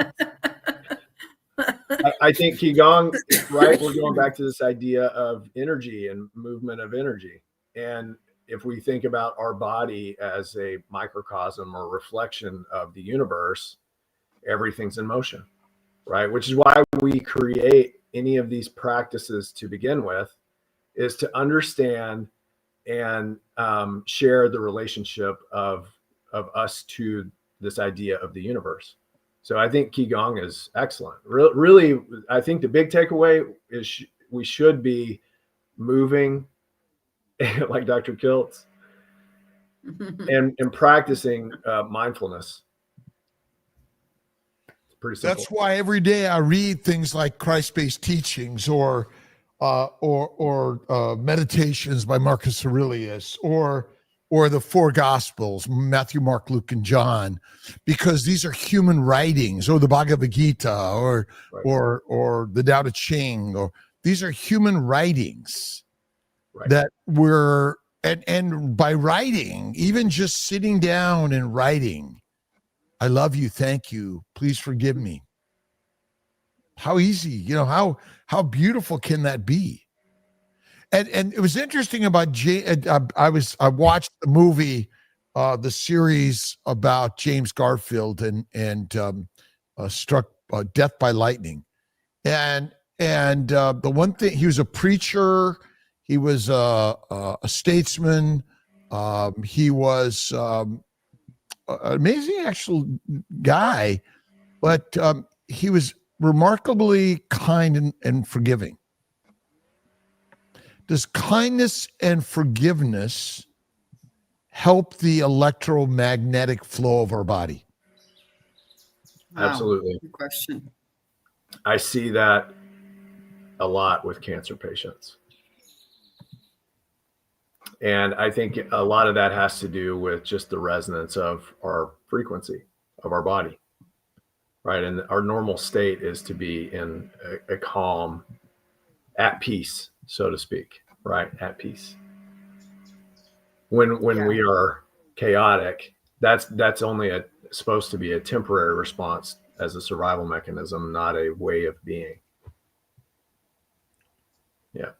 I think Qigong, right? We're going back to this idea of energy and movement of energy. And if we think about our body as a microcosm or reflection of the universe, everything's in motion, right? Which is why we create any of these practices to begin with, is to understand and share the relationship of us to this idea of the universe. So I think Qigong is excellent. Really, I think the big takeaway is we should be moving like Dr. Kiltz and practicing mindfulness. It's pretty simple. That's why every day I read things like Christ-based teachings or meditations by Marcus Aurelius, or the four Gospels, Matthew, Mark, Luke, and John, because these are human writings, or the Bhagavad Gita, or the Tao Te Ching, or these are human writings that were, and by writing, even just sitting down and writing, I love you, thank you, please forgive me. How easy, how beautiful can that be? And it was interesting about I watched the movie, the series about James Garfield and struck death by lightning, and the one thing, he was a preacher, he was a statesman, he was an amazing actual guy, but he was remarkably kind and forgiving. Does kindness and forgiveness help the electromagnetic flow of our body? Wow. Absolutely. Good question. I see that a lot with cancer patients. And I think a lot of that has to do with just the resonance of our frequency of our body, right? And our normal state is to be in a calm, at peace, so to speak, right? At peace. When we are chaotic, that's only supposed to be a temporary response as a survival mechanism, not a way of being. Yeah.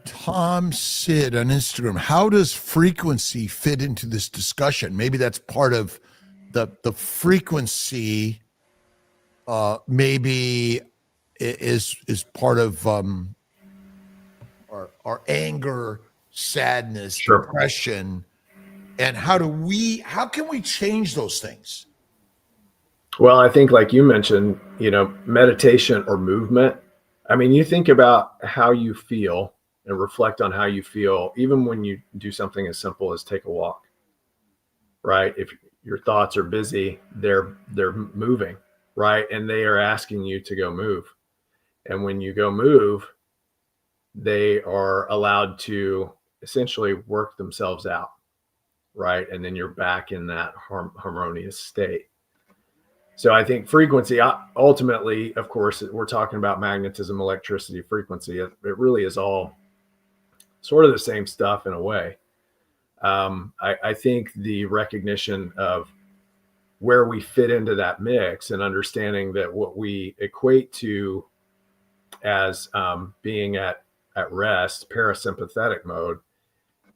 Tom Sid on Instagram, how does frequency fit into this discussion? Maybe that's part of the frequency, maybe is part of our anger, sadness, depression, and how can we change those things? Well, I think, like you mentioned, meditation or movement. I mean, you think about how you feel and reflect on how you feel, even when you do something as simple as take a walk, right? If your thoughts are busy, they're moving, right? And they are asking you to go move. And when you go move, they are allowed to essentially work themselves out, right? And then you're back in that harmonious state. So I think frequency, ultimately, of course, we're talking about magnetism, electricity, frequency. It really is all sort of the same stuff in a way. I think the recognition of where we fit into that mix and understanding that what we equate to as being at rest, parasympathetic mode,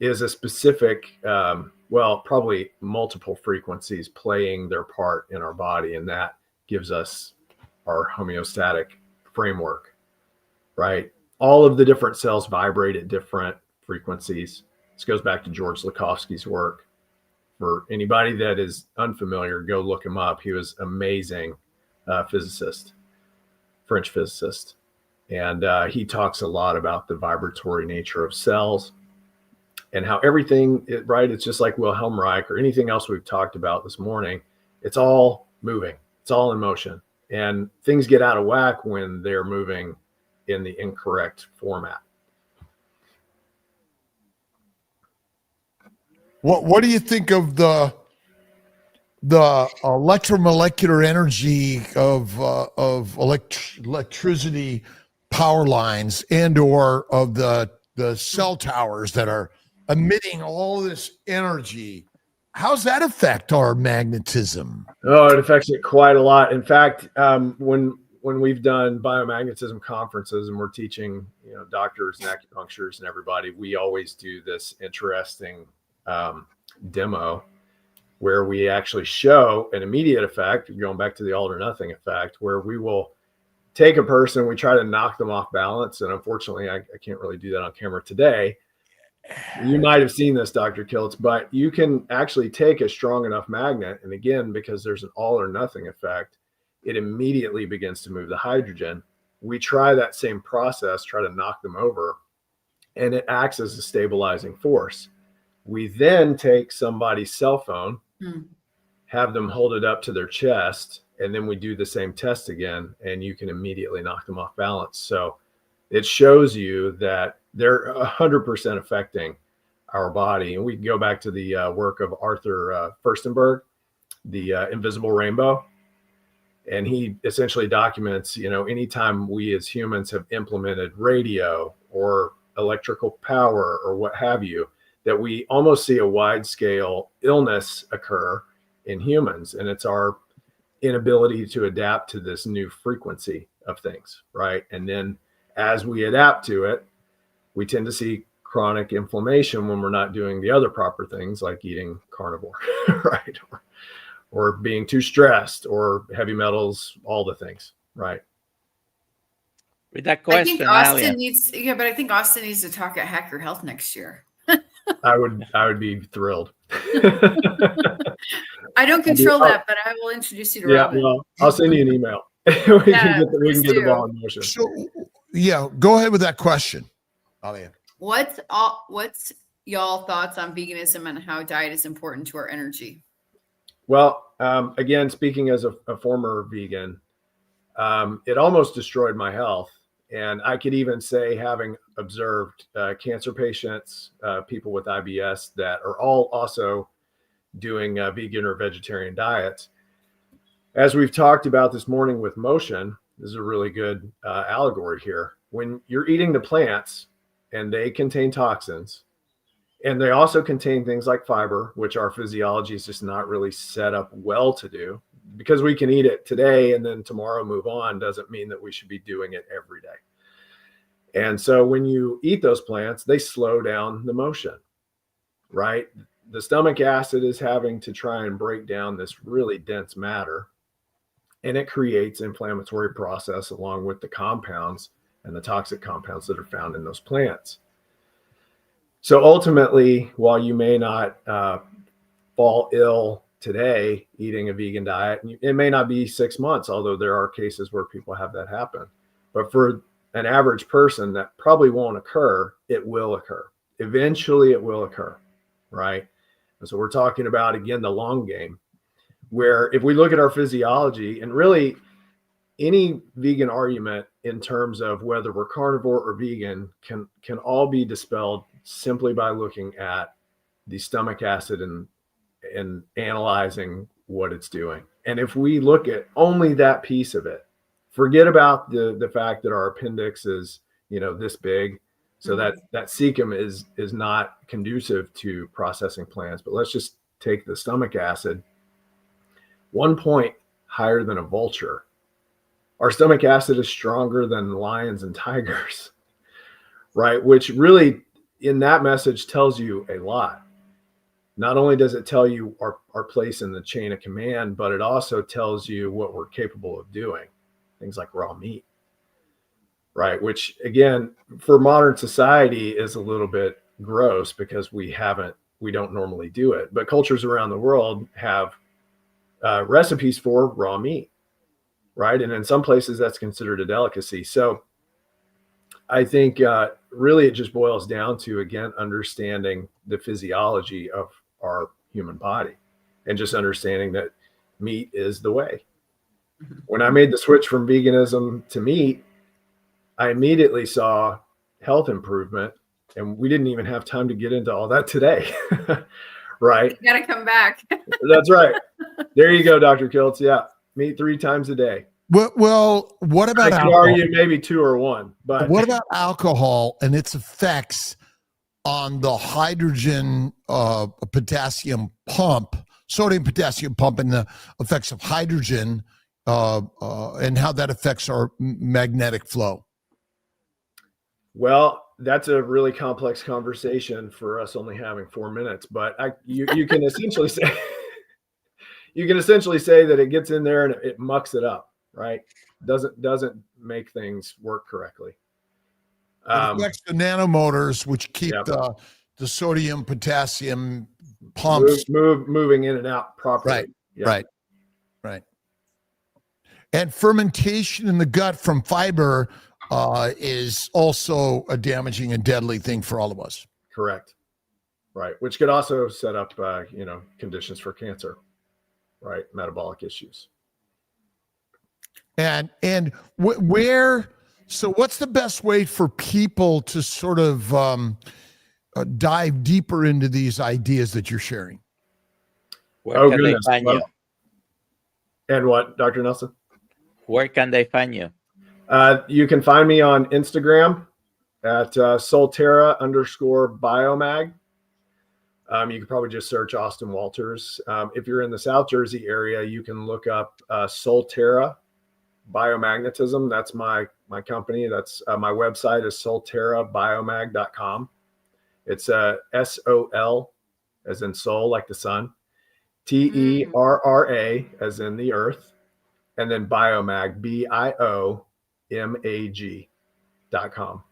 is a specific, well, probably multiple frequencies playing their part in our body. And that gives us our homeostatic framework, right? All of the different cells vibrate at different frequencies. This goes back to George Lakhovsky's work. For anybody that is unfamiliar, go look him up. He was amazing physicist, French physicist. And he talks a lot about the vibratory nature of cells and how everything, right? It's just like Wilhelm Reich or anything else we've talked about this morning. It's all moving. It's all in motion. And things get out of whack when they're moving in the incorrect format. What do you think of the electromolecular energy of electricity power lines and or of the cell towers that are emitting all this energy? How's that affect our magnetism? Oh, it affects it quite a lot. In fact, when we've done biomagnetism conferences and we're teaching, doctors and acupuncturists and everybody, we always do this interesting demo where we actually show an immediate effect, going back to the all or nothing effect, where we will take a person, we try to knock them off balance. And unfortunately, I can't really do that on camera today. You might have seen this, Dr. Kiltz, but you can actually take a strong enough magnet. And again, because there's an all or nothing effect, it immediately begins to move the hydrogen. We try that same process, try to knock them over, and it acts as a stabilizing force. We then take somebody's cell phone, have them hold it up to their chest, and then we do the same test again, and you can immediately knock them off balance. So it shows you that they're 100% affecting our body. And we can go back to the work of Arthur Firstenberg, the Invisible Rainbow. And he essentially documents, anytime we as humans have implemented radio or electrical power or what have you, that we almost see a wide scale illness occur in humans. And it's our inability to adapt to this new frequency of things, right? And then as we adapt to it, we tend to see chronic inflammation when we're not doing the other proper things like eating carnivore, right? Or being too stressed or heavy metals, all the things, right? With that question, I think Austin needs to talk at Hack Your Health next year. I would be thrilled. I don't control that, but I will introduce you to Robin. Well, I'll send you an email. we can get the ball in motion. So, go ahead with that question, Alia. What's y'all thoughts on veganism and how diet is important to our energy? Well, again, speaking as a former vegan, it almost destroyed my health. And I could even say, having observed cancer patients, people with IBS that are all also doing vegan or vegetarian diets. As we've talked about this morning with motion, this is a really good allegory here. When you're eating the plants and they contain toxins, and they also contain things like fiber, which our physiology is just not really set up well to do. Because we can eat it today and then tomorrow move on doesn't mean that we should be doing it every day. And so when you eat those plants, they slow down the motion, right? The stomach acid is having to try and break down this really dense matter, and it creates inflammatory process along with the compounds and the toxic compounds that are found in those plants. So ultimately, while you may not fall ill today eating a vegan diet, it may not be 6 months, although there are cases where people have that happen. But for an average person, that probably won't occur. It will occur. Eventually it will occur, right? And so we're talking about, again, the long game, where if we look at our physiology, and really any vegan argument in terms of whether we're carnivore or vegan can all be dispelled simply by looking at the stomach acid and analyzing what it's doing. And if we look at only that piece of it, forget about the fact that our appendix is, this big, So that cecum is not conducive to processing plants. But let's just take the stomach acid, 1 point higher than a vulture. Our stomach acid is stronger than lions and tigers, right? Which really, in that message, tells you a lot. Not only does it tell you our place in the chain of command, but it also tells you what we're capable of doing. Things like raw meat, right? Which, again, for modern society is a little bit gross because we don't normally do it. But cultures around the world have recipes for raw meat, right? And in some places that's considered a delicacy. So I think really it just boils down to, again, understanding the physiology of our human body and just understanding that meat is the way. When I made the switch from veganism to meat, I immediately saw health improvement, and we didn't even have time to get into all that today. Right? You gotta come back. That's right. There you go, Dr. Kiltz. Yeah. Meat 3 times a day. Well, what about I could alcohol? argue maybe 2 or 1, but What about alcohol and its effects on the hydrogen potassium pump, sodium potassium pump, and the effects of hydrogen and how that affects our magnetic flow? well, that's a really complex conversation for us only having 4 minutes, but you can essentially say that it gets in there and it mucks it up, right? Doesn't make things work correctly. It affects the nanomotors, which keep Yep. the sodium potassium pumps. moving in and out properly. Right. Yep. Right. And fermentation in the gut from fiber is also a damaging and deadly thing for all of us. Correct. Right. Which could also set up, conditions for cancer, right? Metabolic issues. And so what's the best way for people to sort of dive deeper into these ideas that you're sharing? Where Oh, can they goodness. find you? And what, Dr. Nelson? Where can they find you? You can find me on Instagram at Solterra_biomag. You can probably just search Austin Walters. If you're in the South Jersey area, you can look up Solterra Biomagnetism. That's my company. That's my website is solterrabiomag.com. It's SOL as in soul, like the sun, TERRA as in the earth, and then biomag, BIOMAG.com.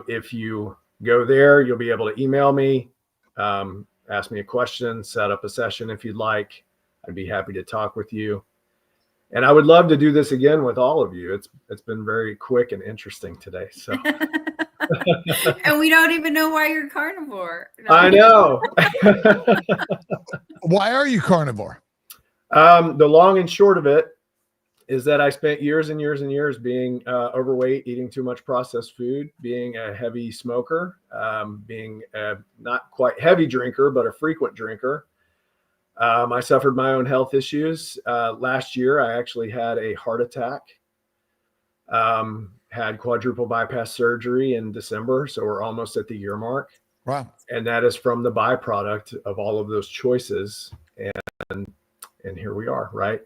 If you go there, you'll be able to email me, ask me a question, set up a session if you'd like. I'd be happy to talk with you. And I would love to do this again with all of you. It's been very quick and interesting today. So And we don't even know why you're carnivore. No. I know. Why are you carnivore? The long and short of it is that I spent years and years and years being overweight, eating too much processed food, being a heavy smoker, being a not quite heavy drinker, but a frequent drinker. I suffered my own health issues. Last year, I actually had a heart attack, had quadruple bypass surgery in December. So we're almost at the year mark. Wow. And that is from the byproduct of all of those choices. And here we are, right?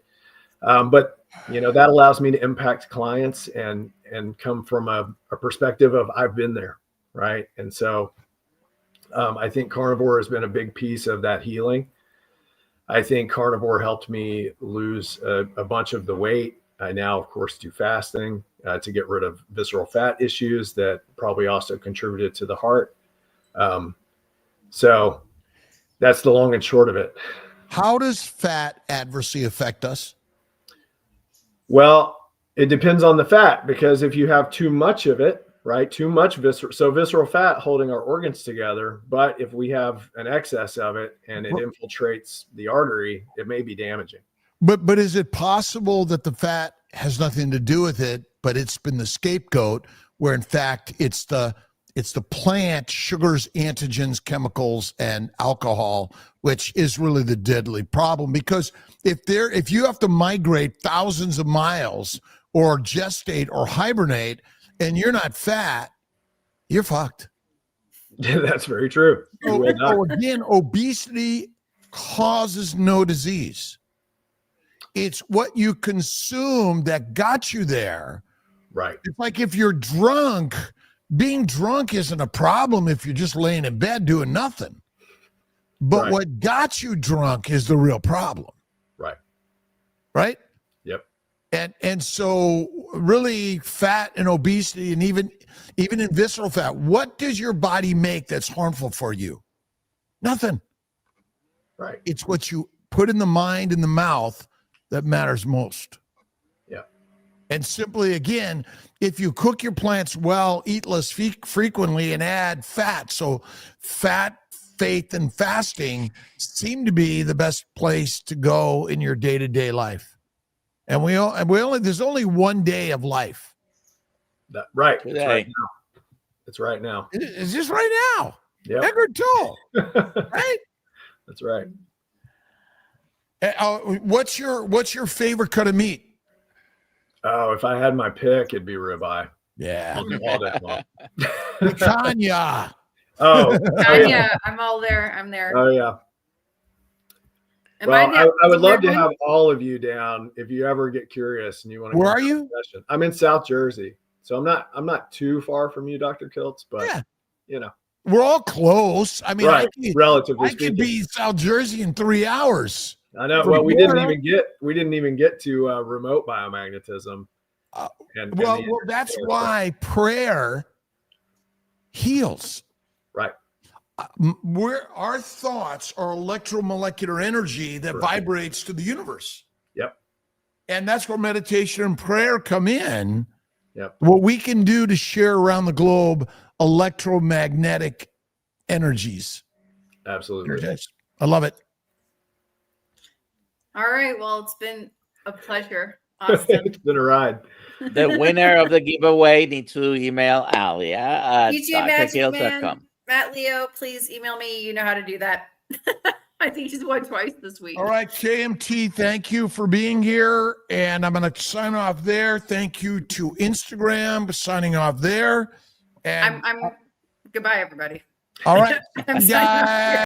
But that allows me to impact clients and come from a perspective of I've been there, right? And so I think carnivore has been a big piece of that healing. I think carnivore helped me lose a bunch of the weight. I now, of course, do fasting to get rid of visceral fat issues that probably also contributed to the heart. So that's the long and short of it. How does fat adversely affect us? Well, it depends on the fat, because if you have too much of it, right, too much visceral fat holding our organs together, but if we have an excess of it and it infiltrates the artery, it may be damaging. But is it possible that the fat has nothing to do with it, but it's been the scapegoat, where in fact it's the plant, sugars, antigens, chemicals, and alcohol, which is really the deadly problem? Because if you have to migrate thousands of miles or gestate or hibernate and you're not fat, you're fucked. That's very true. You will die. So again, obesity causes no disease. It's what you consume that got you there. Right. It's like if you're drunk, being drunk isn't a problem if you're just laying in bed doing nothing. But Right. what got you drunk is the real problem. Right. Right? Yep. And so really fat and obesity and even in visceral fat, what does your body make that's harmful for you? Nothing. Right. It's what you put in the mind and the mouth that matters most. Yeah. And simply, again, if you cook your plants well, eat less frequently, and add fat. So fat, faith, and fasting seem to be the best place to go in your day-to-day life. And there's only one day of life. Right. It's Today. right now. It's right now. It's just right now. Yep. Eckhart Tolle, right? That's right. What's your favorite cut of meat? Oh, if I had my pick, it'd be ribeye. Yeah. All day long. Picanha. Oh, Tanya, I'm all there. I'm there. oh yeah. Am Well, that I would love to weird have one? all of you down if you ever get curious and you want to. Where are you? I'm in South Jersey, so I'm not too far from you, Dr. Kiltz, but Yeah. you know, We're all close. I mean, right, relatively I could speaking. be South Jersey in 3 hours. I know. from Well, we didn't Florida. even get to remote biomagnetism. And Well, the that's interference. why prayer heals. Right. Our thoughts are electromolecular energy that Right. vibrates to the universe. Yep. And that's where meditation and prayer come in. Yep. What we can do to share around the globe electromagnetic energies. Absolutely. I love it. All right. Well, it's been a pleasure, Austin. It's been a ride. The winner of the giveaway needs to email Alia at DJ Magic drkills.com. Man, Matt Leo, please email me. You know how to do that. I think he's won twice this week. All right, KMT, thank you for being here. And I'm going to sign off there. Thank you to Instagram, signing off there. And I'm goodbye, everybody. all right, I'm signing off here. guys.